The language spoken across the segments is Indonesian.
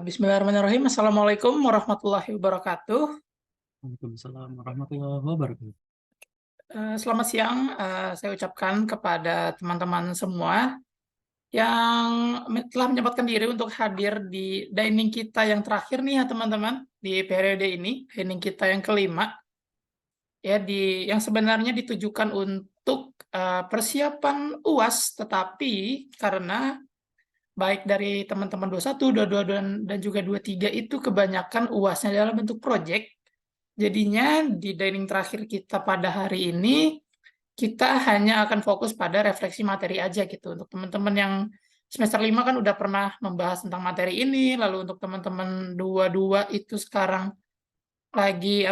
Bismillahirrahmanirrahim. Assalamualaikum warahmatullahi wabarakatuh. Waalaikumsalam warahmatullahi wabarakatuh. Selamat siang, saya ucapkan kepada teman-teman semua yang telah menyempatkan diri untuk hadir di dining kita yang terakhir nih ya teman-teman, di periode ini, dining kita yang kelima, ya yang sebenarnya ditujukan untuk persiapan UAS, tetapi karena baik dari teman-teman 21, 22, dan juga 23 itu kebanyakan UASnya dalam bentuk project. Jadinya di dining terakhir kita pada hari ini, kita hanya akan fokus pada refleksi materi aja gitu. Untuk teman-teman yang semester 5 kan udah pernah membahas tentang materi ini, lalu untuk teman-teman 22 itu sekarang lagi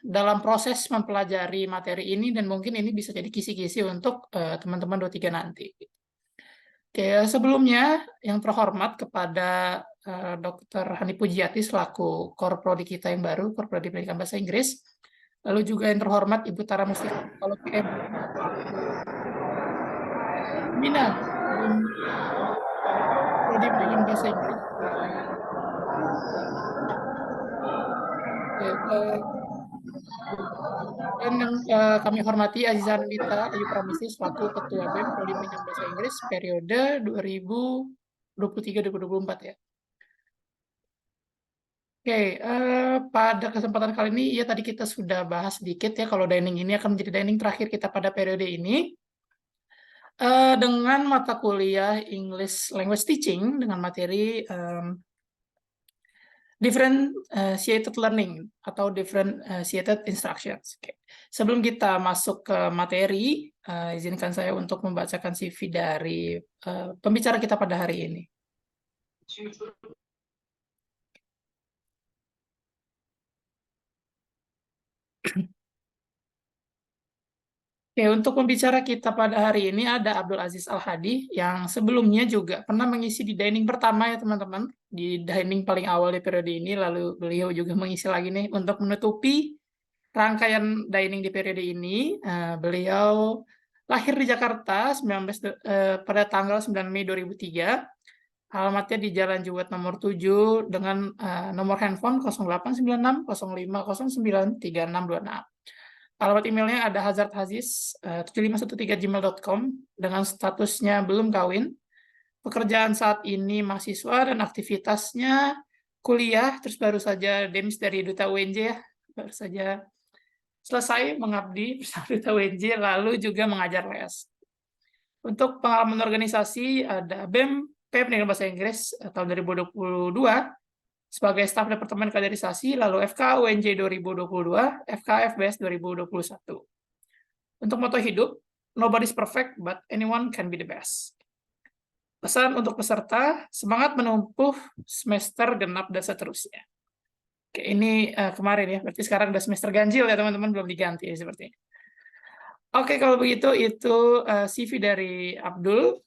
dalam proses mempelajari materi ini, dan mungkin ini bisa jadi kisi-kisi untuk teman-teman 23 nanti. Oke, sebelumnya yang terhormat kepada Dr. Hani Pujiati selaku Korprodi kita yang baru, Korprodi Pendidikan Bahasa Inggris. Lalu juga yang terhormat Ibu Tara Mustika, kalau PM Mina, Prodi Pendidikan Bahasa Inggris. Dan yang kami hormati Aziza Nandita Ayu Pramesti selaku Ketua BEM Prodi Pendidikan Bahasa Inggris periode 2023-2024 ya. Oke, pada kesempatan kali ini ya tadi kita sudah bahas sedikit ya kalau dining ini akan menjadi dining terakhir kita pada periode ini dengan mata kuliah English Language Teaching dengan materi differentiated learning atau differentiated instructions. Oke. Sebelum kita masuk ke materi, izinkan saya untuk membacakan CV dari pembicara kita pada hari ini. Oke, untuk pembicara kita pada hari ini ada Abdul Aziz Al-Hadi yang sebelumnya juga pernah mengisi di dining pertama ya teman-teman, di dining paling awal di periode ini, lalu beliau juga mengisi lagi nih untuk menutupi rangkaian dining di periode ini. Beliau lahir di Jakarta pada tanggal 9 Mei 2003. Alamatnya di Jalan Juwet nomor 7 dengan nomor handphone 0896 0509 3626. Alamat emailnya ada hazardhaziz7513@gmail.com dengan statusnya belum kawin. Pekerjaan saat ini mahasiswa dan aktivitasnya kuliah, terus baru saja demis dari Duta UNJ ya. Baru saja selesai mengabdi bersama Duta UNJ, lalu juga mengajar les. Untuk pengalaman organisasi ada BEM Pendidikan Bahasa Inggris tahun 2022, sebagai staf Departemen Kaderisasi, lalu FK UNJ 2022, FK FBS 2021. Untuk moto hidup, nobody's perfect, but anyone can be the best. Pesan untuk peserta, semangat menempuh semester genap dan seterusnya. Oke, ini kemarin ya, berarti sekarang udah semester ganjil ya teman-teman, belum diganti ya, sepertinya. Oke, kalau begitu itu CV dari Abdul.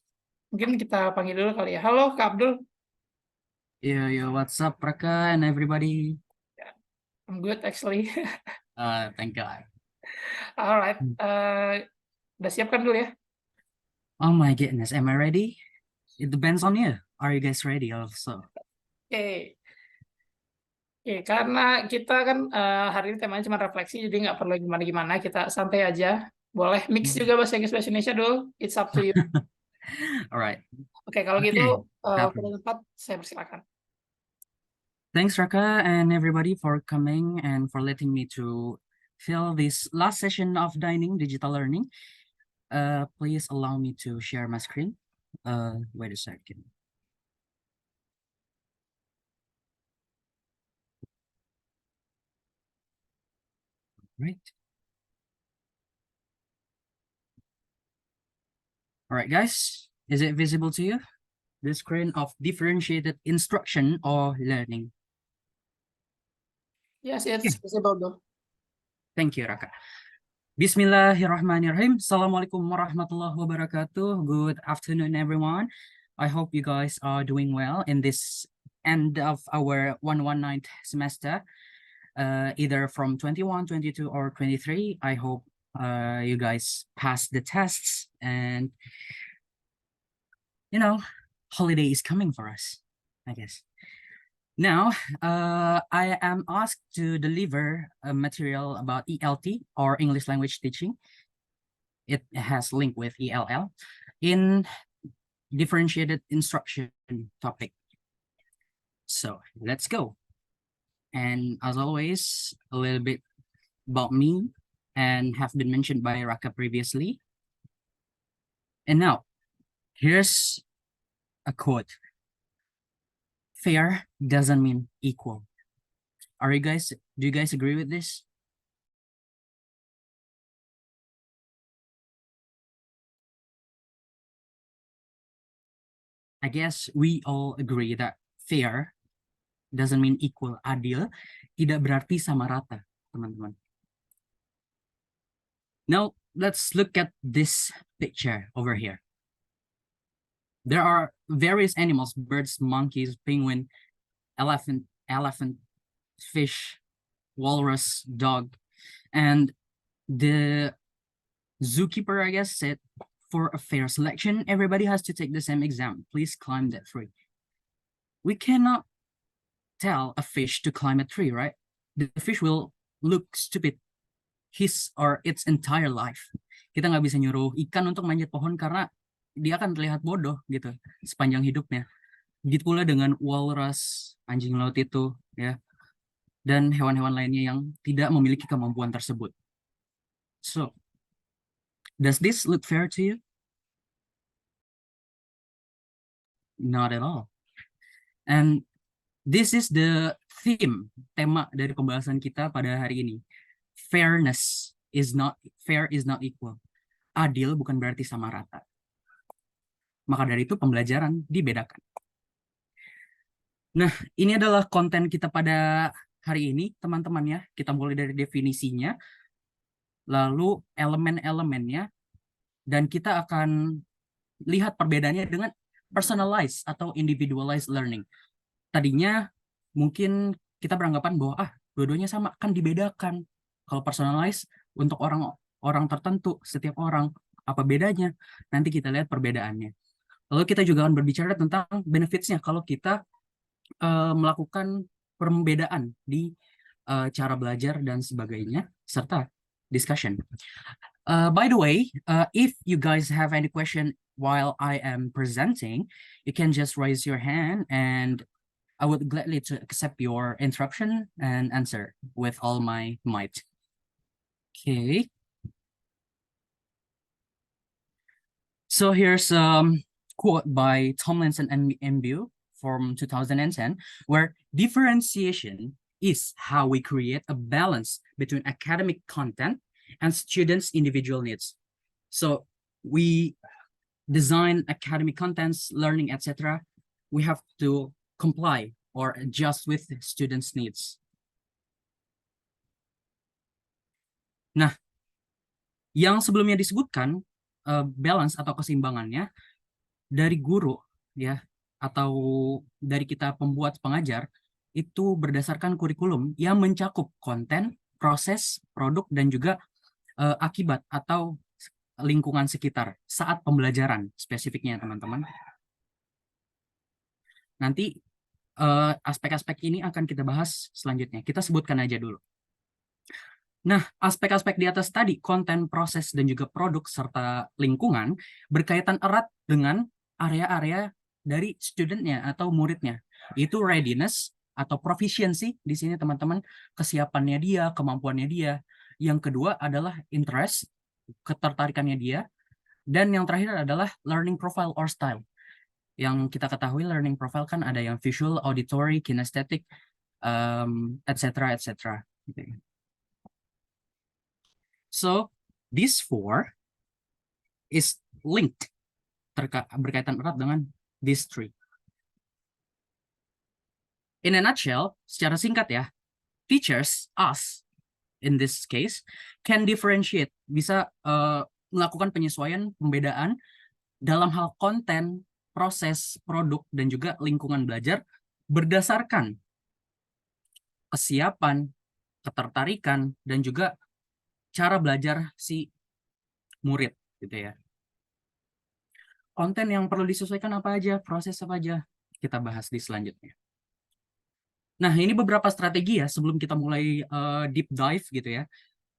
Mungkin kita panggil dulu kali ya. Halo Kak Abdul. Yo, what's up, Raka and everybody? I'm good actually. Thank God. Alright, udah siapkan dulu ya. Oh my goodness, am I ready? It depends on you. Are you guys ready also? Oke. Oke, karena kita kan hari ini temanya cuma refleksi, jadi nggak perlu gimana-gimana, kita santai aja. Boleh mix juga bahasa Inggris bahasa Indonesia dulu. It's up to you. Alright. Oke, kalau Okay, gitu happy. pada tempat saya persilakan. Thanks, Raka and everybody for coming and for letting me to fill this last session of dining digital learning. Please allow me to share my screen. Wait a second. Right. All right, guys, is it visible to you? The screen of differentiated instruction or learning. Yes, it's visible though. Thank you, Raka. Bismillahirrahmanirrahim. Assalamualaikum warahmatullahi wabarakatuh. Good afternoon, everyone. I hope you guys are doing well in this end of our 119th semester, either from 21, 22, or 23. I hope you guys pass the tests and, you know, holiday is coming for us, I guess. Now, I am asked to deliver a material about ELT, or English language teaching. It has link with ELL in differentiated instruction topic. So let's go. And as always, a little bit about me and have been mentioned by Raka previously. And now, here's a quote. Fair doesn't mean equal. Do you guys agree with this? I guess we all agree that fair doesn't mean equal. Adil tidak berarti sama rata, teman-teman. Now, let's look at this picture over here. There are various animals: birds, monkeys, penguin, elephant, fish, walrus, dog. And the zookeeper, I guess, said, for a fair selection, everybody has to take the same exam. Please climb that tree. We cannot tell a fish to climb a tree, right? The fish will look stupid his or its entire life. Kita nggak bisa nyuruh ikan untuk manjat pohon karena dia akan terlihat bodoh gitu sepanjang hidupnya. Begitu pula dengan walrus, anjing laut itu, ya, dan hewan-hewan lainnya yang tidak memiliki kemampuan tersebut. So, does this look fair to you? Not at all. And this is the tema dari pembahasan kita pada hari ini. Fair is not equal. Adil bukan berarti sama rata. Maka dari itu pembelajaran dibedakan. Nah, ini adalah konten kita pada hari ini, teman-teman ya. Kita mulai dari definisinya, lalu elemen-elemennya, dan kita akan lihat perbedaannya dengan personalized atau individualized learning. Tadinya mungkin kita beranggapan bahwa dua-duanya sama, kan dibedakan. Kalau personalized untuk orang tertentu, setiap orang, apa bedanya? Nanti kita lihat perbedaannya. Lalu kita juga akan berbicara tentang benefits-nya kalau kita melakukan perbedaan di cara belajar dan sebagainya, serta discussion. By the way, if you guys have any question while I am presenting, you can just raise your hand and I would gladly to accept your interruption and answer with all my might. Okay. So here's quote by Tomlinson and Mbu from 2010, where differentiation is how we create a balance between academic content and students' individual needs. So we design academic contents, learning, etc. We have to comply or adjust with the students' needs. Nah, yang sebelumnya disebutkan balance atau keseimbangannya dari guru ya atau dari kita pembuat pengajar itu berdasarkan kurikulum yang mencakup konten, proses, produk dan juga akibat atau lingkungan sekitar saat pembelajaran spesifiknya teman-teman. Nanti aspek-aspek ini akan kita bahas selanjutnya. Kita sebutkan aja dulu. Nah, aspek-aspek di atas tadi, konten, proses, dan juga produk, serta lingkungan, berkaitan erat dengan area-area dari studentnya atau muridnya. Itu readiness atau proficiency di sini teman-teman, kesiapannya dia, kemampuannya dia. Yang kedua adalah interest, ketertarikannya dia. Dan yang terakhir adalah learning profile or style. Yang kita ketahui learning profile kan ada yang visual, auditory, kinesthetic, etc. Gitu. So, these four is linked, berkaitan erat dengan these three. In a nutshell, secara singkat ya, teachers, us, in this case, can differentiate, bisa melakukan penyesuaian, pembedaan dalam hal konten, proses, produk, dan juga lingkungan belajar berdasarkan kesiapan, ketertarikan, dan juga cara belajar si murid gitu ya. Konten yang perlu disesuaikan apa aja, proses apa aja, kita bahas di selanjutnya. Nah, ini beberapa strategi ya sebelum kita mulai deep dive gitu ya.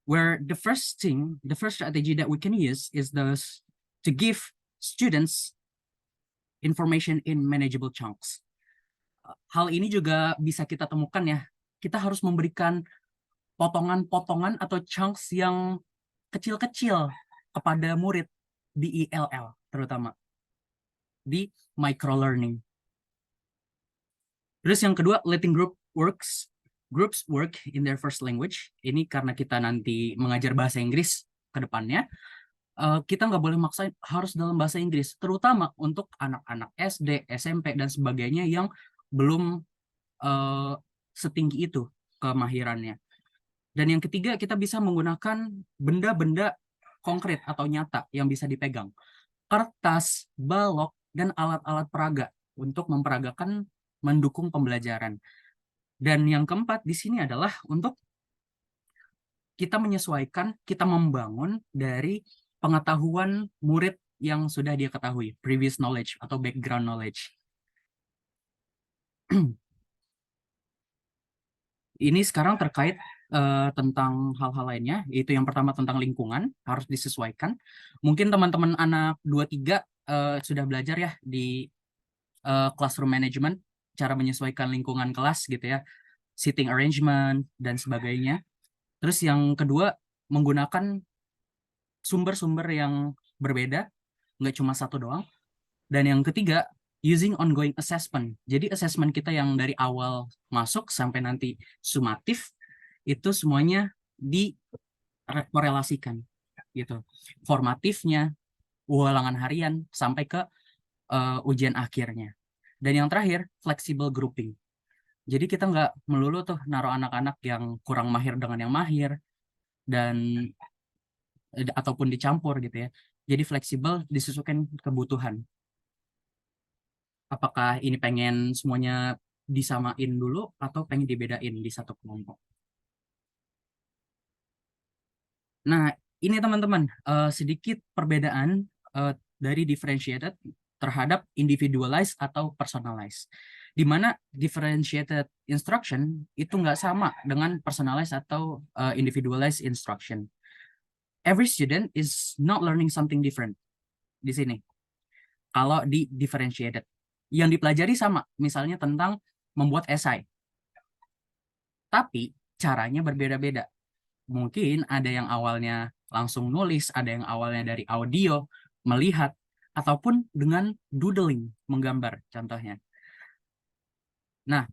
Where the first strategy that we can use is to give students information in manageable chunks. Hal ini juga bisa kita temukan ya. Kita harus memberikan potongan-potongan atau chunks yang kecil-kecil kepada murid di ILL, terutama di microlearning. Terus yang kedua, letting groups work in their first language. Ini karena kita nanti mengajar bahasa Inggris ke depannya, kita nggak boleh maksain harus dalam bahasa Inggris, terutama untuk anak-anak SD, SMP, dan sebagainya yang belum setinggi itu kemahirannya. Dan yang ketiga, kita bisa menggunakan benda-benda konkret atau nyata yang bisa dipegang. Kertas, balok, dan alat-alat peraga untuk memperagakan mendukung pembelajaran. Dan yang keempat di sini adalah untuk kita menyesuaikan, kita membangun dari pengetahuan murid yang sudah dia ketahui, previous knowledge atau background knowledge. Ini sekarang terkait tentang hal-hal lainnya, yaitu yang pertama tentang lingkungan, harus disesuaikan. Mungkin teman-teman anak 23 sudah belajar ya di classroom management, cara menyesuaikan lingkungan kelas gitu ya, seating arrangement, dan sebagainya. Terus yang kedua, menggunakan sumber-sumber yang berbeda, nggak cuma satu doang. Dan yang ketiga, using ongoing assessment. Jadi assessment kita yang dari awal masuk sampai nanti sumatif, itu semuanya dikorelasikan gitu. Formatifnya, ulangan harian, sampai ke ujian akhirnya. Dan yang terakhir, flexible grouping. Jadi kita nggak melulu tuh naruh anak-anak yang kurang mahir dengan yang mahir, dan ataupun dicampur gitu ya. Jadi fleksibel, disesuaikan kebutuhan. Apakah ini pengen semuanya disamain dulu atau pengen dibedain di satu kelompok. Nah, ini teman-teman, sedikit perbedaan dari differentiated terhadap individualized atau personalized. Di mana differentiated instruction itu nggak sama dengan personalized atau individualized instruction. Every student is not learning something different di sini. Kalau di differentiated, yang dipelajari sama, misalnya tentang membuat esai. Tapi caranya berbeda-beda. Mungkin ada yang awalnya langsung nulis, ada yang awalnya dari audio, melihat, ataupun dengan doodling, menggambar contohnya. Nah,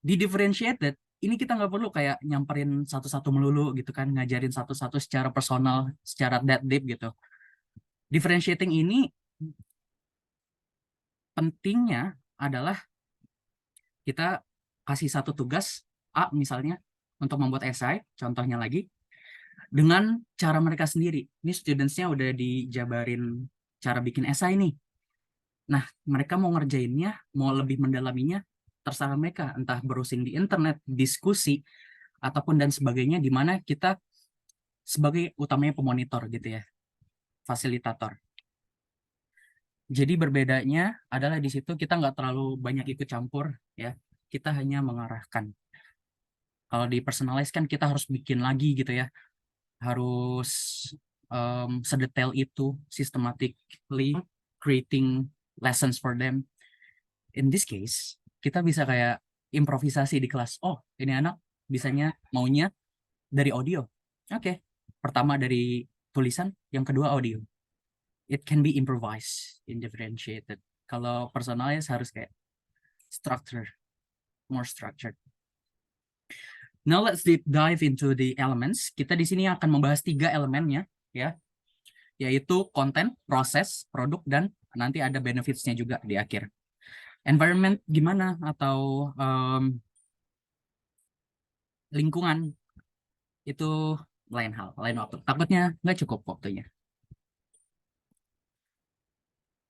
di differentiated, ini kita nggak perlu kayak nyamperin satu-satu melulu gitu kan, ngajarin satu-satu secara personal, secara that deep gitu. Differentiating ini pentingnya adalah kita kasih satu tugas, A misalnya, untuk membuat esai, contohnya lagi, dengan cara mereka sendiri. Ini students-nya udah dijabarin cara bikin esai nih. Nah, mereka mau ngerjainnya, mau lebih mendalaminya, terserah mereka. Entah browsing di internet, diskusi, ataupun dan sebagainya, di mana kita sebagai utamanya pemonitor gitu ya, fasilitator. Jadi berbedanya adalah di situ kita nggak terlalu banyak ikut campur ya, kita hanya mengarahkan. Kalau di personalize kan kita harus bikin lagi gitu ya, harus sedetail itu, systematically creating lessons for them. In this case, kita bisa kayak improvisasi di kelas. Oh, ini anak bisanya maunya dari audio. Oke, pertama dari tulisan, yang kedua audio. It can be improvised, indifferentiated. Kalau personalize harus kayak more structured. Now let's deep dive into the elements. Kita di sini akan membahas 3 elemennya, ya, yaitu konten, proses, produk, dan nanti ada benefits-nya juga di akhir. Environment gimana atau lingkungan itu lain hal, lain waktu. Takutnya nggak cukup waktunya.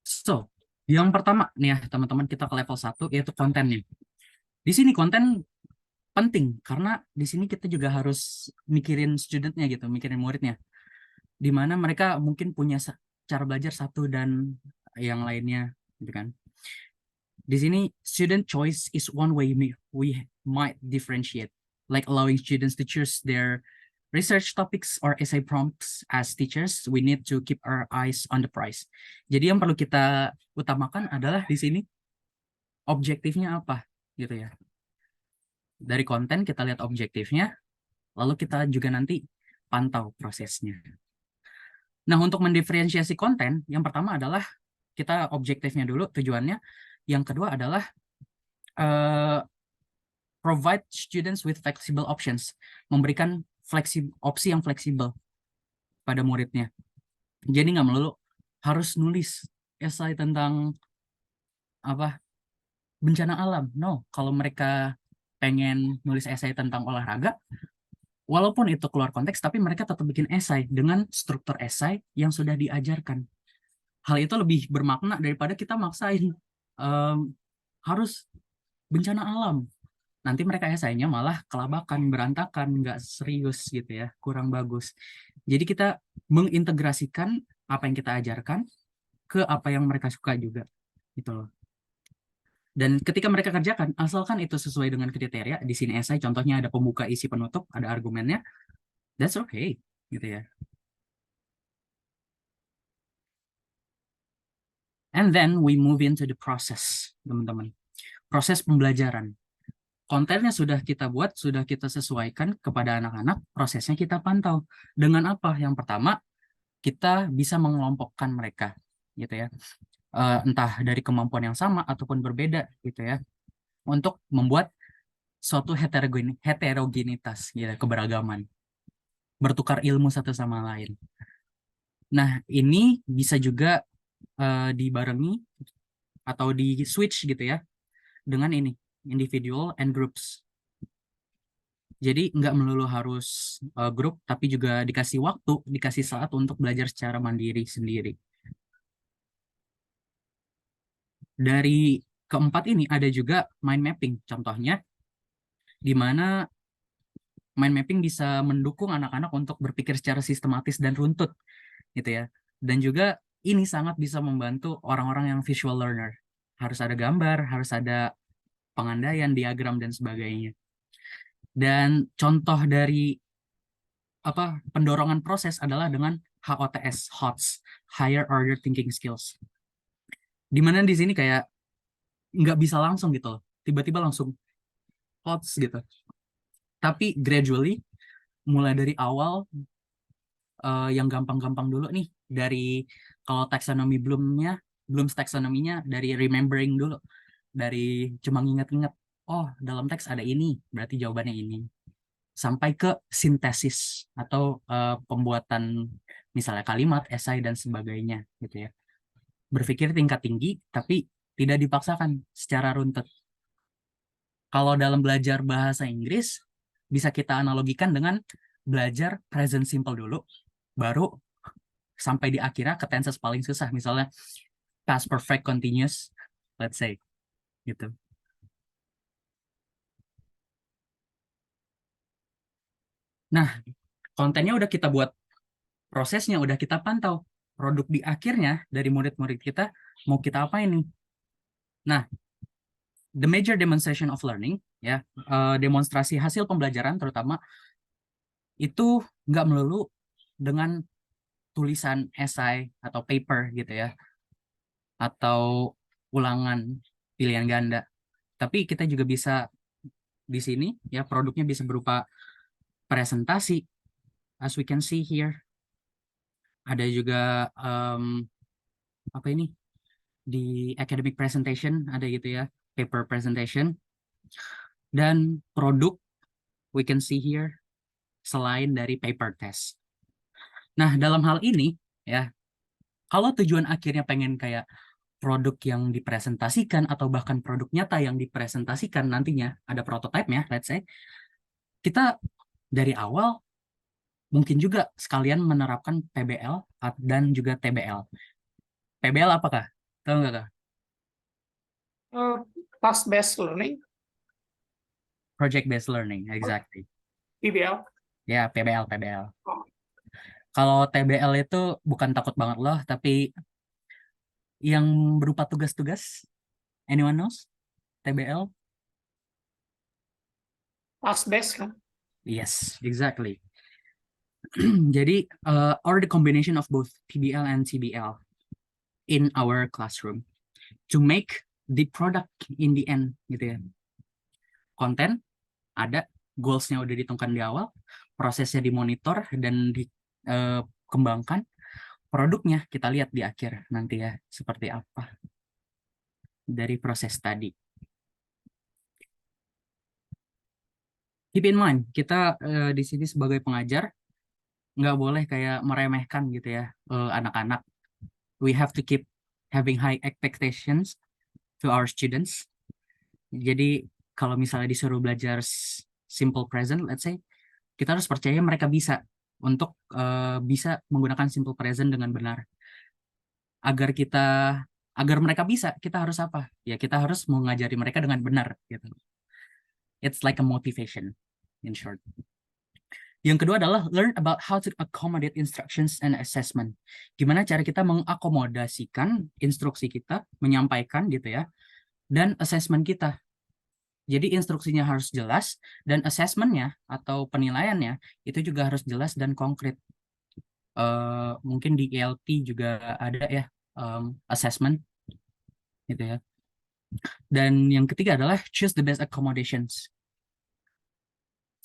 So, yang pertama nih ya teman-teman, kita ke level 1 yaitu kontennya. Di sini konten penting karena di sini kita juga harus mikirin studentnya gitu, mikirin muridnya. Di mana mereka mungkin punya cara belajar satu dan yang lainnya gitu kan. di sini student choice is one way we might differentiate, like allowing students to choose their research topics or essay prompts. As teachers, we need to keep our eyes on the prize. Jadi yang perlu kita utamakan adalah di sini objektifnya apa, gitu ya. Dari konten kita lihat objektifnya, lalu kita juga nanti pantau prosesnya. Nah, untuk mendiferensiasi konten, yang pertama adalah kita objektifnya dulu, tujuannya. Yang kedua adalah provide students with flexible options, memberikan opsi yang fleksibel pada muridnya. Jadi nggak melulu harus nulis esai tentang apa bencana alam. No, kalau mereka pengen nulis esai tentang olahraga, walaupun itu keluar konteks, tapi mereka tetap bikin esai dengan struktur esai yang sudah diajarkan. Hal itu lebih bermakna daripada kita maksain harus bencana alam. Nanti mereka esainya malah kelabakan, berantakan, nggak serius gitu ya, kurang bagus. Jadi kita mengintegrasikan apa yang kita ajarkan ke apa yang mereka suka juga, gitu loh. Dan ketika mereka kerjakan, asalkan itu sesuai dengan kriteria, di sini esai contohnya ada pembuka, isi, penutup, ada argumennya, that's okay, gitu ya. And then we move into the process, teman-teman. Proses pembelajaran. Kontennya sudah kita buat, sudah kita sesuaikan kepada anak-anak, prosesnya kita pantau. Dengan apa? Yang pertama, kita bisa mengelompokkan mereka, gitu ya. Entah dari kemampuan yang sama ataupun berbeda, gitu ya. Untuk membuat suatu heterogenitas, gitu, keberagaman. Bertukar ilmu satu sama lain. Nah, ini bisa juga dibarengi atau di switch gitu ya, dengan ini. Individual and groups. Jadi nggak melulu harus grup, tapi juga dikasih waktu, dikasih saat untuk belajar secara mandiri sendiri. Dari keempat ini ada juga mind mapping, contohnya, di mana mind mapping bisa mendukung anak-anak untuk berpikir secara sistematis dan runtut, gitu ya. Dan juga ini sangat bisa membantu orang-orang yang visual learner. Harus ada gambar, harus ada pengandaian, diagram, dan sebagainya. Dan contoh dari pendorongan proses adalah dengan HOTS, HOTS, Higher Order Thinking Skills. Dimana di sini kayak nggak bisa langsung gitu, tiba-tiba langsung HOTS gitu. Tapi gradually, mulai dari awal, yang gampang-gampang dulu nih, dari kalau taksonomi belum taksonominya, dari remembering dulu, dari cuma nginget-nginget, oh dalam teks ada ini, berarti jawabannya ini. Sampai ke sintesis atau pembuatan misalnya kalimat, esai, dan sebagainya gitu ya. Berpikir tingkat tinggi, tapi tidak dipaksakan secara runtut. Kalau dalam belajar bahasa Inggris, bisa kita analogikan dengan belajar present simple dulu, baru sampai di akhirnya ke tenses paling susah, misalnya past perfect continuous, let's say, gitu. Nah, kontennya udah kita buat, prosesnya udah kita pantau, produk di akhirnya dari murid-murid kita mau kita apa ini? Nah, the major demonstration of learning, ya, demonstrasi hasil pembelajaran terutama, itu nggak melulu dengan tulisan esai atau paper gitu ya, atau ulangan pilihan ganda. Tapi kita juga bisa di sini ya, produknya bisa berupa presentasi, as we can see here. Ada juga apa ini, di academic presentation ada gitu ya, paper presentation. Dan produk we can see here selain dari paper test. Nah, dalam hal ini ya, kalau tujuan akhirnya pengen kayak produk yang dipresentasikan atau bahkan produk nyata yang dipresentasikan nantinya ada prototipe-nya, let's say, kita dari awal mungkin juga sekalian menerapkan PBL dan juga TBL. PBL apakah? Tahu nggak, Kak? Task based learning, Project based learning, exactly. PBL. Ya, PBL. Oh. Kalau TBL itu bukan takut banget loh, tapi yang berupa tugas-tugas. Anyone knows? TBL? Task based kan? Yes, exactly. Jadi, or the combination of both PBL and TBL in our classroom to make the product in the end, gitu ya. Konten ada, goals-nya udah ditentukan di awal, prosesnya dimonitor dan dikembangkan, produknya kita lihat di akhir nanti ya, seperti apa dari proses tadi. Keep in mind, kita di sini sebagai pengajar, nggak boleh kayak meremehkan gitu ya anak-anak. We have to keep having high expectations to our students. Jadi kalau misalnya disuruh belajar simple present, let's say, kita harus percaya mereka bisa untuk bisa menggunakan simple present dengan benar. Agar mereka bisa, kita harus apa? Ya kita harus mengajari mereka dengan benar gitu. It's like a motivation in short. Yang kedua adalah learn about how to accommodate instructions and assessment. Gimana cara kita mengakomodasikan instruksi kita, menyampaikan gitu ya, dan assessment kita. Jadi instruksinya harus jelas, dan assessmentnya atau penilaiannya itu juga harus jelas dan konkret. Mungkin di ELT juga ada ya assessment gitu ya. Dan yang ketiga adalah choose the best accommodations.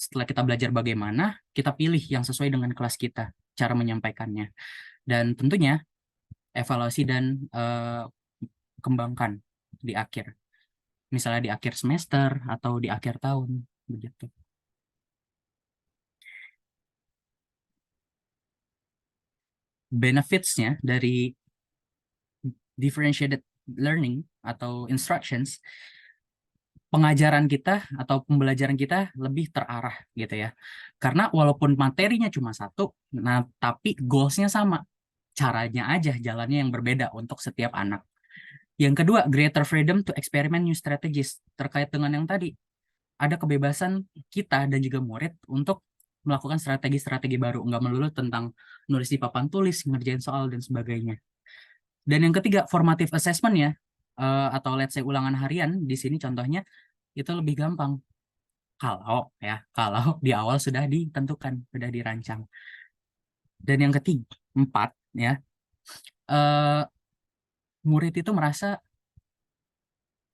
Setelah kita belajar bagaimana, kita pilih yang sesuai dengan kelas kita, cara menyampaikannya. Dan tentunya evaluasi dan kembangkan di akhir. Misalnya di akhir semester atau di akhir tahun, begitu. Benefits-nya dari differentiated learning atau instructions, pengajaran kita atau pembelajaran kita lebih terarah gitu ya. Karena walaupun materinya cuma satu, nah tapi goals-nya sama. Caranya aja, jalannya yang berbeda untuk setiap anak. Yang kedua, greater freedom to experiment new strategies. Terkait dengan yang tadi, ada kebebasan kita dan juga murid untuk melakukan strategi-strategi baru. Nggak melulu tentang nulis di papan tulis, ngerjain soal, dan sebagainya. Dan yang ketiga, formative assessment ya, atau let's say ulangan harian, di sini contohnya, itu lebih gampang. Kalau di awal sudah ditentukan, sudah dirancang. Dan yang ketiga, empat, ya, murid itu merasa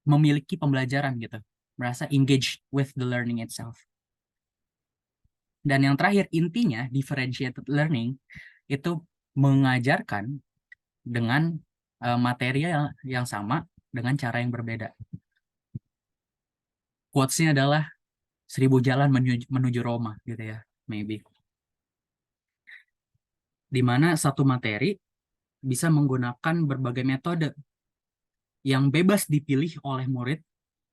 memiliki pembelajaran gitu, merasa engaged with the learning itself. Dan yang terakhir, intinya differentiated learning itu mengajarkan dengan materi yang sama dengan cara yang berbeda. Quotes-nya adalah 1000 jalan menuju Roma gitu ya, maybe. Di mana satu materi bisa menggunakan berbagai metode yang bebas dipilih oleh murid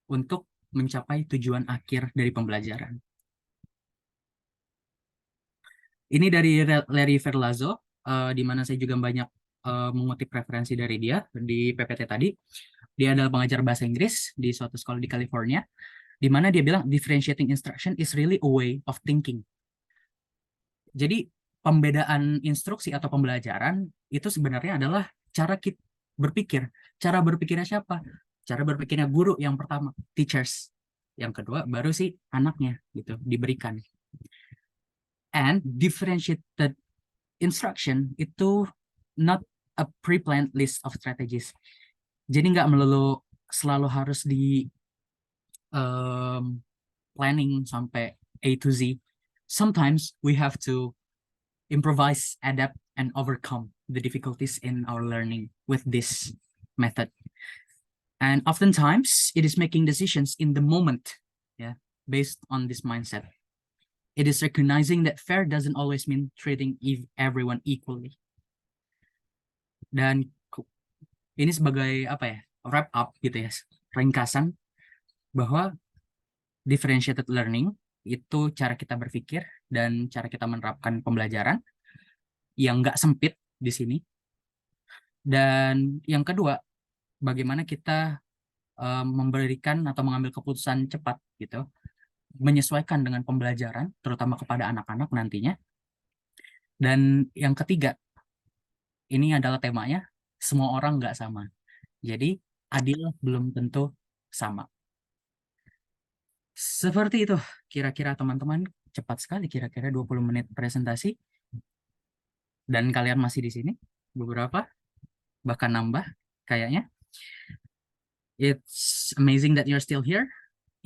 untuk mencapai tujuan akhir dari pembelajaran. Ini dari Larry Verlazo, di mana saya juga banyak mengutip referensi dari dia di PPT tadi. Dia adalah pengajar bahasa Inggris di suatu sekolah di California, di mana dia bilang differentiating instruction is really a way of thinking. Jadi pembedaan instruksi atau pembelajaran itu sebenarnya adalah cara kita berpikir. Cara berpikirnya siapa? Cara berpikirnya guru yang pertama, teachers. Yang kedua baru si anaknya gitu diberikan. And differentiated instruction itu not a pre-planned list of strategies. Jadi nggak melulu selalu harus di planning sampai A to Z. Sometimes we have to improvise, adapt, and overcome the difficulties in our learning with this method. And oftentimes, it is making decisions in the moment, yeah, based on this mindset. It is recognizing that fair doesn't always mean treating everyone equally. Dan ini sebagai apa ya, wrap up gitu ya, ringkasan bahwa differentiated learning itu cara kita berpikir dan cara kita menerapkan pembelajaran yang nggak sempit di sini. Dan yang kedua, bagaimana kita memberikan atau mengambil keputusan cepat gitu, menyesuaikan dengan pembelajaran, terutama kepada anak-anak nantinya. Dan yang ketiga, ini adalah temanya, semua orang nggak sama. Jadi adil belum tentu sama. Seperti itu, kira-kira teman-teman, cepat sekali kira-kira 20 menit presentasi, dan kalian masih di sini, beberapa, bahkan nambah kayaknya. It's amazing that you're still here.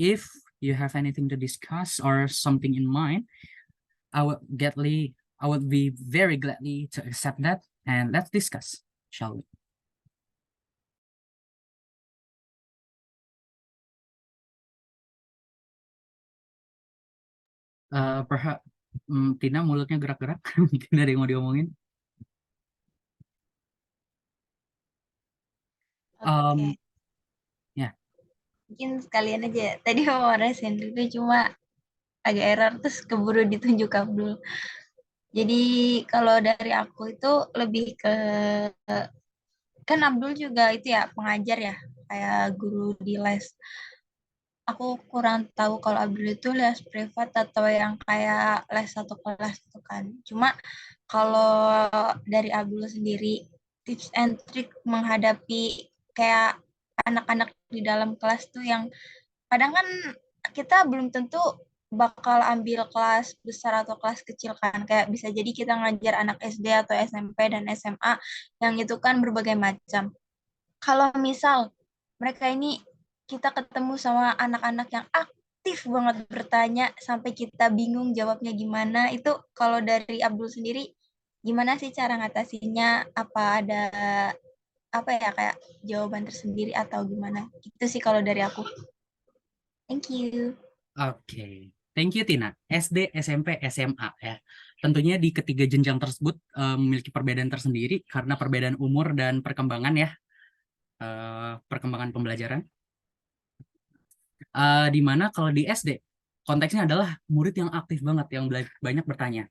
If you have anything to discuss or something in mind, I would be very gladly to accept that, and let's discuss, shall we? Perhaps Tina mulutnya gerak-gerak, mungkin ada yang mau diomongin. Oke, Ya. mungkin sekalian aja. Tadi mau resen dulu cuma agak error terus keburu ditunjuk Abdul. Jadi kalau dari aku itu lebih ke kan Abdul juga itu ya pengajar ya, kayak guru di les. Aku kurang tahu kalau Abdul itu les privat atau yang kayak les satu kelas itu kan. Cuma kalau dari Abdul sendiri tips and trick menghadapi kayak anak-anak di dalam kelas tuh yang kadang kan kita belum tentu bakal ambil kelas besar atau kelas kecil kan. Kayak bisa jadi kita ngajar anak SD atau SMP dan SMA yang itu kan berbagai macam. Kalau misal mereka ini kita ketemu sama anak-anak yang aktif banget bertanya sampai kita bingung jawabnya gimana, itu kalau dari Abdul sendiri gimana sih cara ngatasinnya? Apa ada apa ya kayak jawaban tersendiri atau gimana? Itu sih kalau dari aku. Thank you. Oke, thank you Tina. SD, SMP, SMA ya. Tentunya di ketiga jenjang tersebut memiliki perbedaan tersendiri karena perbedaan umur dan perkembangan ya, perkembangan pembelajaran. Di mana kalau di SD konteksnya adalah murid yang aktif banget, yang banyak bertanya.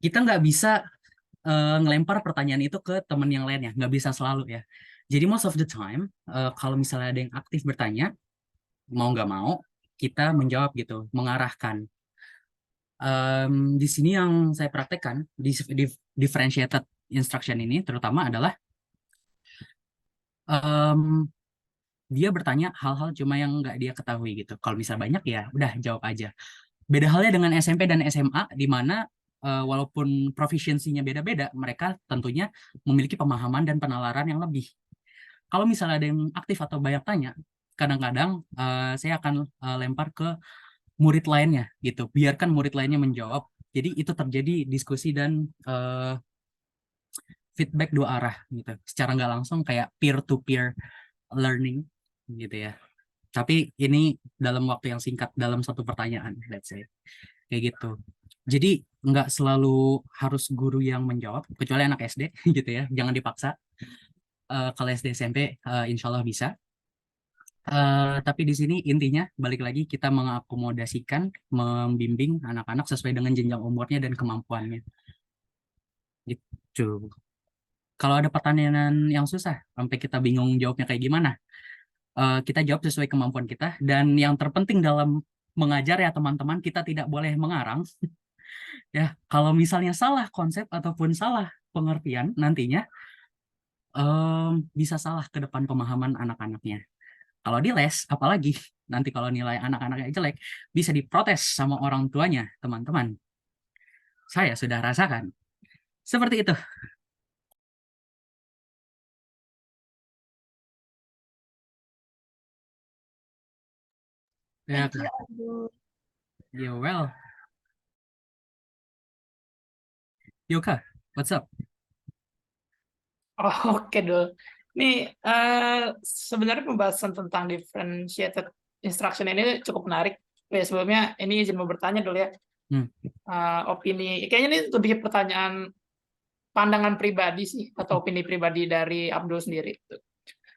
Kita nggak bisa ngelempar pertanyaan itu ke teman yang lainnya, nggak bisa selalu ya. Jadi most of the time, kalau misalnya ada yang aktif bertanya, mau nggak mau kita menjawab gitu, mengarahkan. Di sini yang saya praktekkan di differentiated instruction ini terutama adalah dia bertanya hal-hal cuma yang nggak dia ketahui gitu. Kalau misal banyak ya udah jawab aja. Beda halnya dengan SMP dan SMA di mana walaupun proficiency-nya beda-beda, mereka tentunya memiliki pemahaman dan penalaran yang lebih. Kalau misalnya ada yang aktif atau banyak tanya, kadang-kadang saya akan lempar ke murid lainnya gitu. Biarkan murid lainnya menjawab. Jadi itu terjadi diskusi dan feedback dua arah gitu. Secara nggak langsung kayak peer to peer learning gitu ya. Tapi ini dalam waktu yang singkat dalam satu pertanyaan, let's say kayak gitu. Jadi nggak selalu harus guru yang menjawab, kecuali anak SD gitu ya. Jangan dipaksa. Kalau SD SMP, insya Allah bisa. Tapi di sini intinya balik lagi kita mengakomodasikan, membimbing anak-anak sesuai dengan jenjang umurnya dan kemampuannya. Gitu. Kalau ada pertanyaan yang susah, sampai kita bingung jawabnya kayak gimana, kita jawab sesuai kemampuan kita. Dan yang terpenting dalam mengajar ya teman-teman, kita tidak boleh mengarang. Ya, kalau misalnya salah konsep ataupun salah pengertian, nantinya bisa salah ke depan pemahaman anak-anaknya. Kalau di les, apalagi nanti kalau nilai anak-anaknya jelek, bisa diprotes sama orang tuanya, teman-teman. Saya sudah rasakan. Seperti itu. Ya, Thank you, Abdul. you well. Yoka, what's up? Oh, oke Dul. Ini sebenarnya pembahasan tentang differentiated instruction ini cukup menarik. Ya, sebelumnya ini izin mau bertanya dulu ya. Hmm. Opini, kayaknya ini lebih pertanyaan pandangan pribadi sih atau opini pribadi dari Abdul sendiri.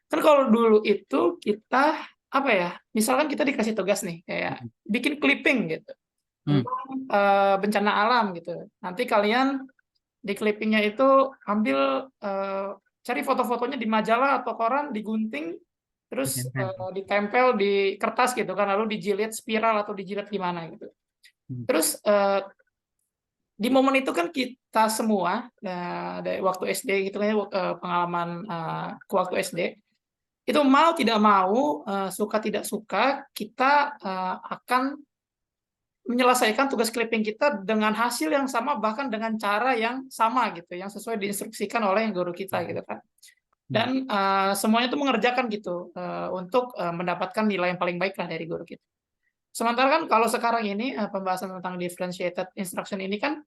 Kan kalau dulu itu kita apa ya? Misalkan kita dikasih tugas nih kayak bikin clipping gitu tentang bencana alam gitu. Nanti kalian di clippingnya itu ambil cari foto-fotonya di majalah atau koran, digunting, terus ditempel di kertas gitu kan, lalu dijilid spiral atau dijilid gimana gitu. Terus di momen itu kan kita semua dari waktu SD gitu kan, pengalaman waktu SD itu mau tidak mau, suka tidak suka, kita akan menyelesaikan tugas clipping kita dengan hasil yang sama, bahkan dengan cara yang sama gitu, yang sesuai diinstruksikan oleh guru kita gitu kan. Dan semuanya itu mengerjakan gitu untuk mendapatkan nilai yang paling baik lah dari guru kita. Sementara kan kalau sekarang ini pembahasan tentang differentiated instruction ini kan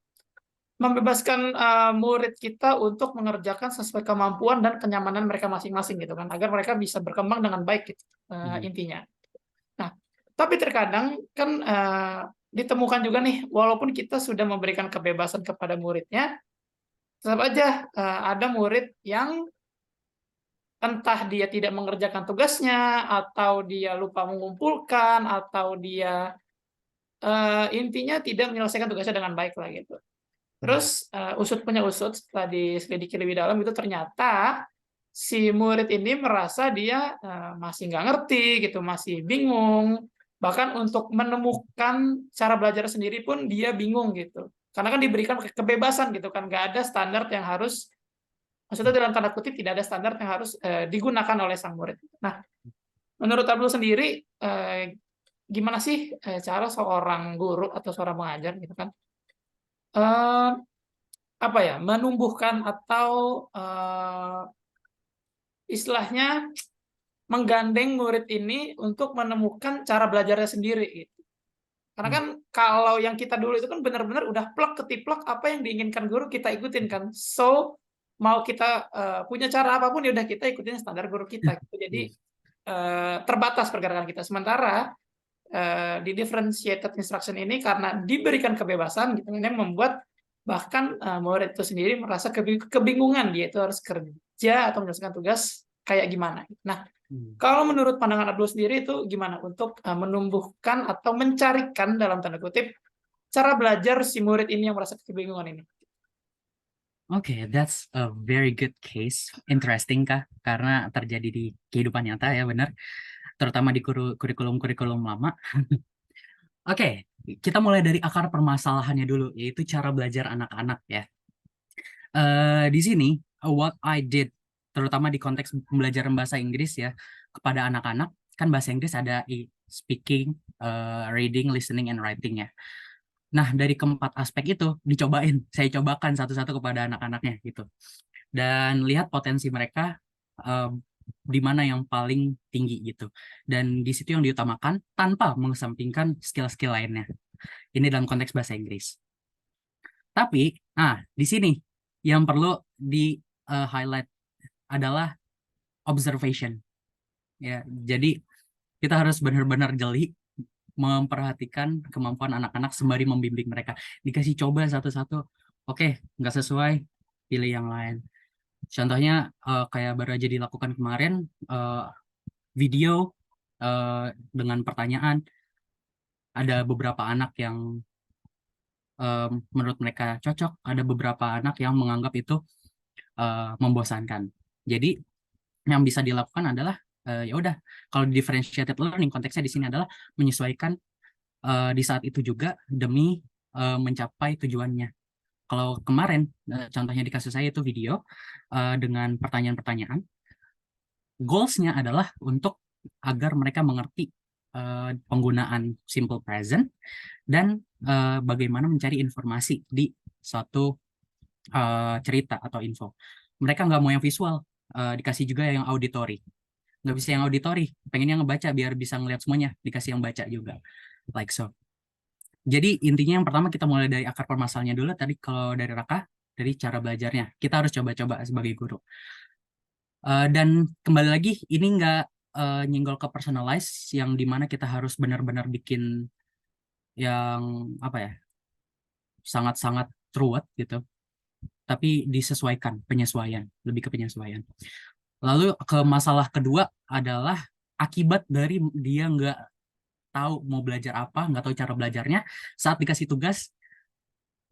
membebaskan murid kita untuk mengerjakan sesuai kemampuan dan kenyamanan mereka masing-masing gitu kan, agar mereka bisa berkembang dengan baik gitu, intinya. Nah, tapi terkadang kan ditemukan juga nih, walaupun kita sudah memberikan kebebasan kepada muridnya, tetap aja ada murid yang entah dia tidak mengerjakan tugasnya, atau dia lupa mengumpulkan, atau dia intinya tidak menyelesaikan tugasnya dengan baik lah gitu. Terus usut punya usut, setelah diselidiki lebih dalam, itu ternyata si murid ini merasa dia masih nggak ngerti gitu, masih bingung, bahkan untuk menemukan cara belajar sendiri pun dia bingung gitu, karena kan diberikan kebebasan gitu kan, nggak ada standar yang harus, maksudnya dalam tanda kutip tidak ada standar yang harus digunakan oleh sang murid. Nah, menurut Abdul sendiri gimana sih cara seorang guru atau seorang pengajar gitu kan apa ya, menumbuhkan atau istilahnya menggandeng murid ini untuk menemukan cara belajarnya sendiri gitu. Karena kan kalau yang kita dulu itu kan benar-benar udah plek ketiplek apa yang diinginkan guru kita ikutin kan. So mau kita punya cara apapun ya udah kita ikutin standar guru kita gitu. Jadi terbatas pergerakan kita. Sementara di differentiated instruction ini karena diberikan kebebasan gitu, ini membuat bahkan murid itu sendiri merasa kebingungan dia itu harus kerja atau menyelesaikan tugas kayak gimana. Nah, kalau menurut pandangan Abdul sendiri itu gimana untuk menumbuhkan atau mencarikan dalam tanda kutip cara belajar si murid ini yang merasa kebingungan ini? Okay, that's a very good case. Interesting, Kak, karena terjadi di kehidupan nyata ya, benar. Terutama di kurikulum-kurikulum lama. Oke, kita mulai dari akar permasalahannya dulu, yaitu cara belajar anak-anak ya. Di sini, what I did, terutama di konteks pembelajaran bahasa Inggris ya, kepada anak-anak, kan bahasa Inggris ada speaking, reading, listening, and writing ya. Nah, dari keempat aspek itu dicobain, saya cobakan satu-satu kepada anak-anaknya gitu. Dan lihat potensi mereka di mana yang paling tinggi gitu. Dan di situ yang diutamakan tanpa mengesampingkan skill-skill lainnya. Ini dalam konteks bahasa Inggris. Tapi, di sini yang perlu di highlight adalah observation. Ya, jadi kita harus benar-benar jeli memperhatikan kemampuan anak-anak sembari membimbing mereka. Dikasih coba satu-satu, oke, nggak sesuai, pilih yang lain. Contohnya kayak baru aja dilakukan kemarin, video dengan pertanyaan, ada beberapa anak yang menurut mereka cocok, ada beberapa anak yang menganggap itu membosankan. Jadi yang bisa dilakukan adalah ya udah, kalau differentiated learning konteksnya di sini adalah menyesuaikan di saat itu juga demi mencapai tujuannya. Kalau kemarin contohnya di kasus saya itu video dengan pertanyaan-pertanyaan, goals-nya adalah untuk agar mereka mengerti penggunaan simple present dan bagaimana mencari informasi di suatu cerita atau info. Mereka nggak mau yang visual, dikasih juga yang auditory. Nggak bisa yang auditory, pengennya ngebaca biar bisa ngeliat semuanya, dikasih yang baca juga. Like so. Jadi intinya yang pertama kita mulai dari akar permasalahannya dulu. Tadi kalau dari Raka, dari cara belajarnya. Kita harus coba-coba sebagai guru. Dan kembali lagi, ini nggak nyenggol ke personalize, yang dimana kita harus benar-benar bikin yang apa ya, sangat-sangat ruwet gitu. Tapi disesuaikan, penyesuaian, lebih ke penyesuaian. Lalu ke masalah kedua adalah akibat dari dia nggak tahu mau belajar apa, nggak tahu cara belajarnya, saat dikasih tugas,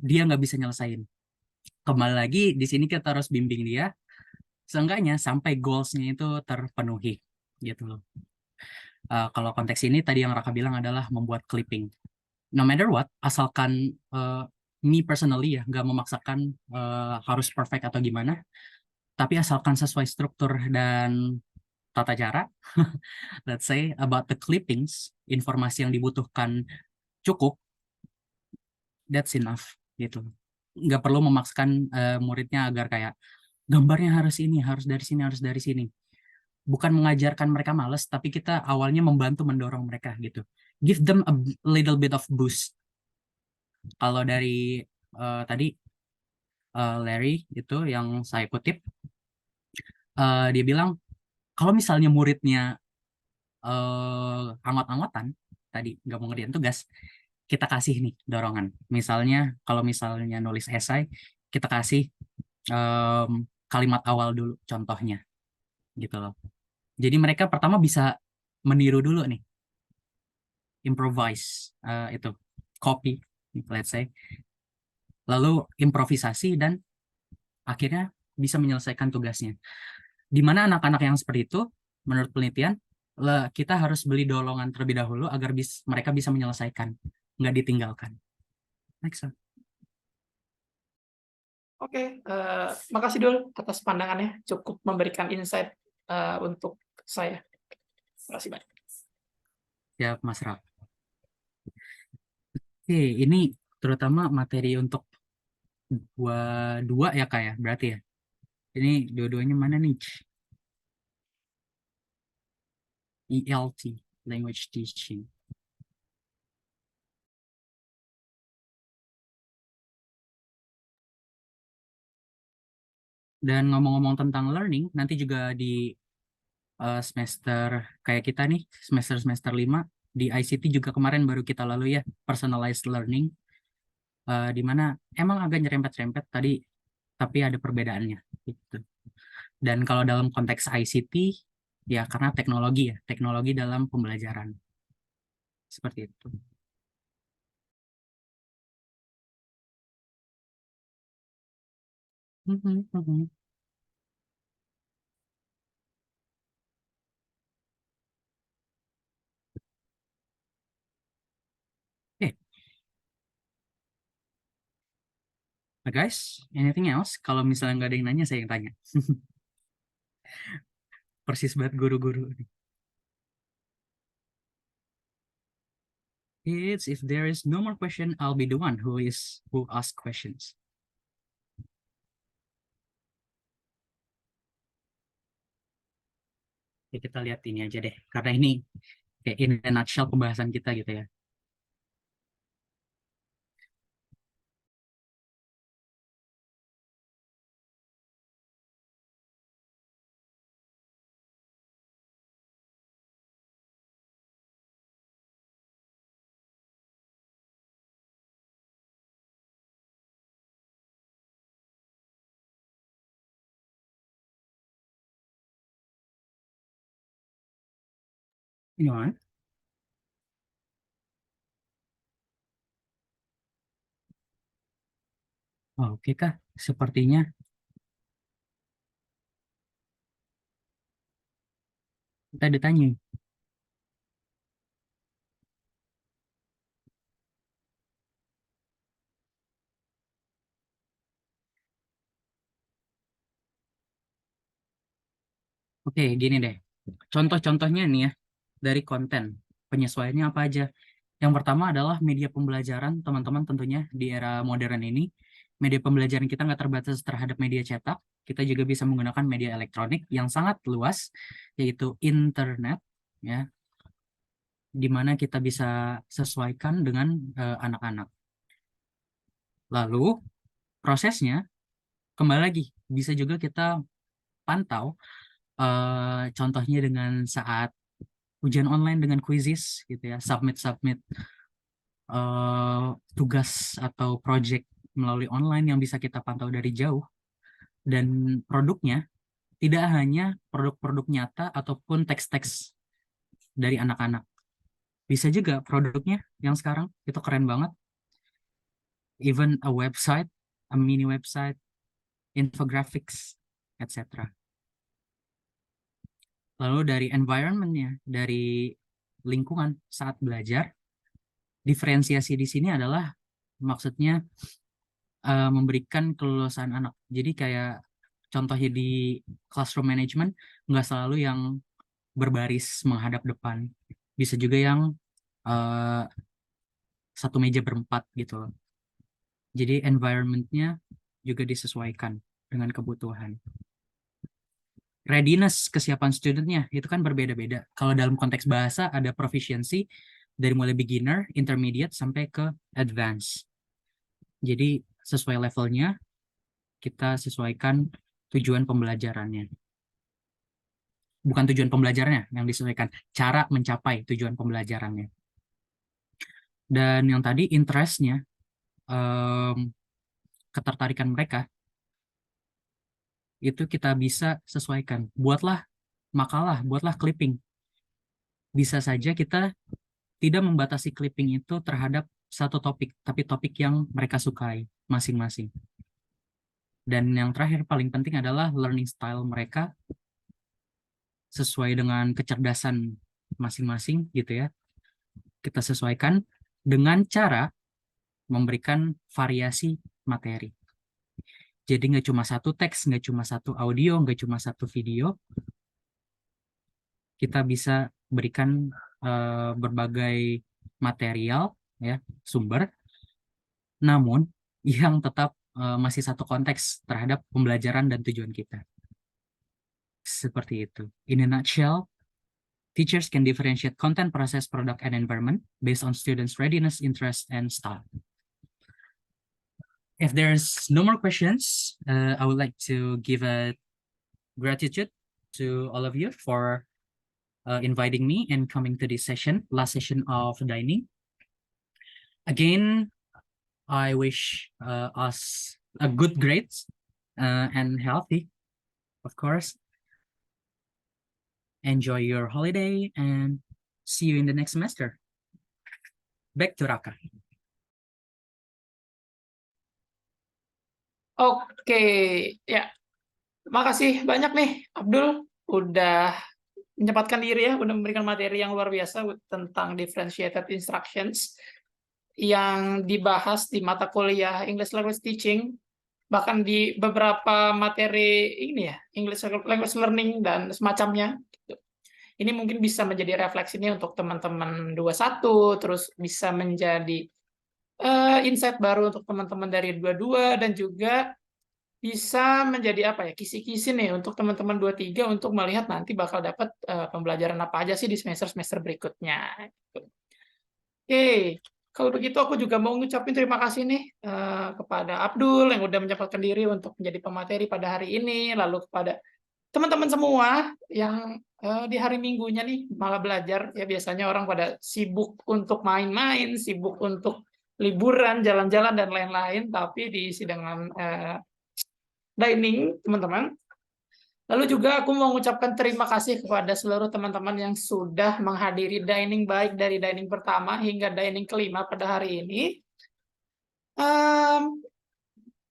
dia nggak bisa nyelesain. Kembali lagi, di sini kita harus bimbing dia, seenggaknya sampai goals-nya itu terpenuhi, gitu loh. Kalau konteks ini, tadi yang Raka bilang adalah membuat clipping. No matter what, asalkan me personally ya, nggak memaksakan harus perfect atau gimana, tapi asalkan sesuai struktur dan tata cara, let's say about the clippings, informasi yang dibutuhkan cukup, that's enough gitu. Nggak perlu memaksakan muridnya agar kayak gambarnya harus ini, harus dari sini, harus dari sini. Bukan mengajarkan mereka males, tapi kita awalnya membantu mendorong mereka gitu. Give them a little bit of boost. Kalau dari tadi Larry itu yang saya kutip, dia bilang kalau misalnya muridnya anggot-anggotan, tadi nggak mau ngerjain tugas, kita kasih nih dorongan. Misalnya kalau misalnya nulis esai, kita kasih kalimat awal dulu contohnya gitu loh. Jadi mereka pertama bisa meniru dulu nih, improvise itu copy, let's say, lalu improvisasi dan akhirnya bisa menyelesaikan tugasnya. Di mana anak-anak yang seperti itu, menurut penelitian, kita harus beli dorongan terlebih dahulu agar mereka bisa menyelesaikan, nggak ditinggalkan. Next one. Oke, makasih Dul atas pandangannya, cukup memberikan insight untuk saya. Terima kasih banyak. Siap, Mas Raf. Oke, ini terutama materi untuk dua ya Kak ya, berarti ya. Ini dua-duanya mana nih? ELT, Language Teaching. Dan ngomong-ngomong tentang learning, nanti juga di semester kayak kita nih, semester 5, di ICT juga kemarin baru kita lalu ya, personalized learning, di mana emang agak nyerempet-nyerempet tadi, tapi ada perbedaannya gitu. Dan kalau dalam konteks ICT, ya karena teknologi ya, teknologi dalam pembelajaran. Seperti itu. Okay. Nah, guys, anything else? Kalau misalnya nggak ada yang nanya, saya yang tanya. Persis banget guru-guru. If there is no more question, I'll be the one who ask questions. Ya, kita lihat ini aja deh, karena ini kayak in a nutshell pembahasan kita gitu ya. Anyone? Oke Kak, sepertinya kita ditanya. Oke, gini deh. Contoh-contohnya nih ya, dari konten. Penyesuaiannya apa aja? Yang pertama adalah media pembelajaran, teman-teman tentunya di era modern ini. Media pembelajaran kita nggak terbatas terhadap media cetak. Kita juga bisa menggunakan media elektronik yang sangat luas, yaitu internet, ya, di mana kita bisa sesuaikan dengan anak-anak. Lalu, prosesnya, kembali lagi, bisa juga kita pantau, contohnya dengan saat ujian online dengan quizzes gitu ya, submit tugas atau project melalui online yang bisa kita pantau dari jauh, dan produknya tidak hanya produk-produk nyata ataupun teks-teks dari anak-anak, bisa juga produknya yang sekarang itu keren banget, even a website, a mini website, infographics, etc. Lalu dari environment-nya, dari lingkungan saat belajar, diferensiasi di sini adalah maksudnya memberikan kelulusan anak. Jadi kayak contohnya di classroom management, nggak selalu yang berbaris menghadap depan. Bisa juga yang satu meja berempat gitu loh. Jadi environment-nya juga disesuaikan dengan kebutuhan. Readiness, kesiapan studentnya itu kan berbeda-beda. Kalau dalam konteks bahasa ada proficiency dari mulai beginner, intermediate sampai ke advance. Jadi sesuai levelnya kita sesuaikan tujuan pembelajarannya. Bukan tujuan pembelajarannya yang disesuaikan, cara mencapai tujuan pembelajarannya. Dan yang tadi interest-nya, ketertarikan mereka itu kita bisa sesuaikan. Buatlah makalah, buatlah clipping. Bisa saja kita tidak membatasi clipping itu terhadap satu topik, tapi topik yang mereka sukai masing-masing. Dan yang terakhir paling penting adalah learning style mereka sesuai dengan kecerdasan masing-masing gitu ya. Kita sesuaikan dengan cara memberikan variasi materi. Jadi nggak cuma satu teks, nggak cuma satu audio, nggak cuma satu video. Kita bisa berikan berbagai material, ya, sumber, namun yang tetap masih satu konteks terhadap pembelajaran dan tujuan kita. Seperti itu. In a nutshell, teachers can differentiate content, process, product, and environment based on students' readiness, interest, and style. If there's no more questions, I would like to give a gratitude to all of you for inviting me and coming to this session, last session of dining. Again, I wish us a good grades and healthy, of course. Enjoy your holiday and see you in the next semester. Back to Raka. Oke, ya. Terima kasih banyak nih, Abdul, udah menyempatkan diri ya, udah memberikan materi yang luar biasa tentang differentiated instructions yang dibahas di mata kuliah English Language Teaching, bahkan di beberapa materi ini ya, English Language Learning dan semacamnya. Ini mungkin bisa menjadi refleksinya untuk teman-teman 21, terus bisa menjadi insight baru untuk teman-teman dari 22, dan juga bisa menjadi apa ya, kisi-kisi nih untuk teman-teman 23 untuk melihat nanti bakal dapat pembelajaran apa aja sih di semester-semester berikutnya. Oke, kalau begitu aku juga mau ngucapin terima kasih nih kepada Abdul yang udah menyempatkan diri untuk menjadi pemateri pada hari ini, lalu kepada teman-teman semua yang di hari Minggunya nih malah belajar. Ya biasanya orang pada sibuk untuk main-main, sibuk untuk liburan, jalan-jalan, dan lain-lain, tapi diisi dengan dining, teman-teman. Lalu juga aku mau mengucapkan terima kasih kepada seluruh teman-teman yang sudah menghadiri dining, baik dari dining pertama hingga dining kelima pada hari ini.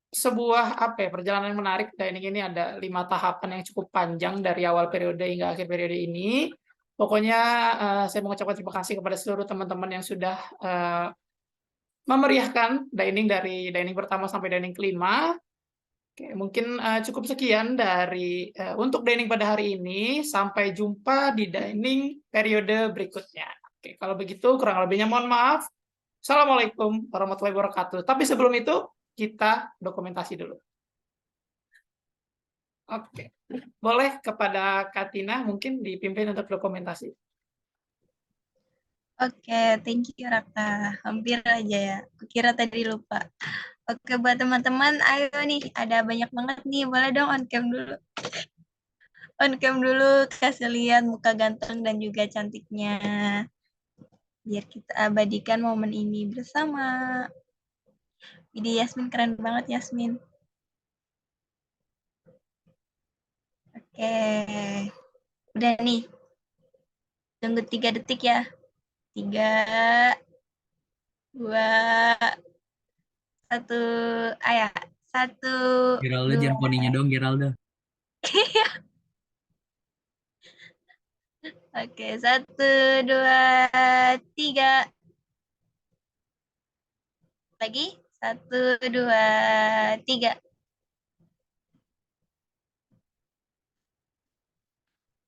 Sebuah apa ya, perjalanan yang menarik. Dining ini ada 5 tahapan yang cukup panjang dari awal periode hingga akhir periode ini. Pokoknya saya mengucapkan terima kasih kepada seluruh teman-teman yang sudah memeriahkan dining dari dining pertama sampai dining kelima. Oke, mungkin cukup sekian dari untuk dining pada hari ini. Sampai jumpa di dining periode berikutnya. Oke, kalau begitu kurang lebihnya mohon maaf. Assalamualaikum warahmatullahi wabarakatuh. Tapi sebelum itu kita dokumentasi dulu. Oke, boleh kepada Katina mungkin dipimpin untuk dokumentasi. Oke, thank you Raka. Hampir aja ya. Kukira tadi lupa. Oke, buat teman-teman, ayo nih, ada banyak banget nih. Boleh dong on cam dulu. On cam dulu, kasih lihat muka ganteng dan juga cantiknya. Biar kita abadikan momen ini bersama. Jadi Yasmin keren banget, Yasmin. Oke. Udah nih. Tunggu 3 detik ya. 3, 2, 1. Ayah. 1, Geraldo, 2. jangan poninya dong, Geraldo. Oke, 1, 2, 3. Lagi. 1, 2, 3.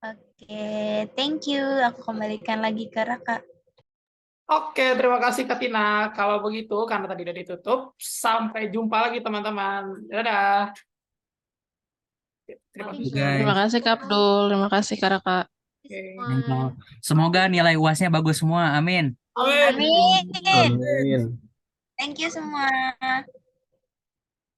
Oke, thank you. Aku kembalikan lagi ke Raka. Oke, terima kasih Kak Tina. Kalau begitu, karena tadi udah ditutup, sampai jumpa lagi teman-teman. Dadah. Terima You kasih. Terima guys. kasih Kak Abdul, terima kasih Kak Raka. Oke. Semoga nilai UASnya bagus semua. Amin. Amin. Amin. Amin. Thank you semua.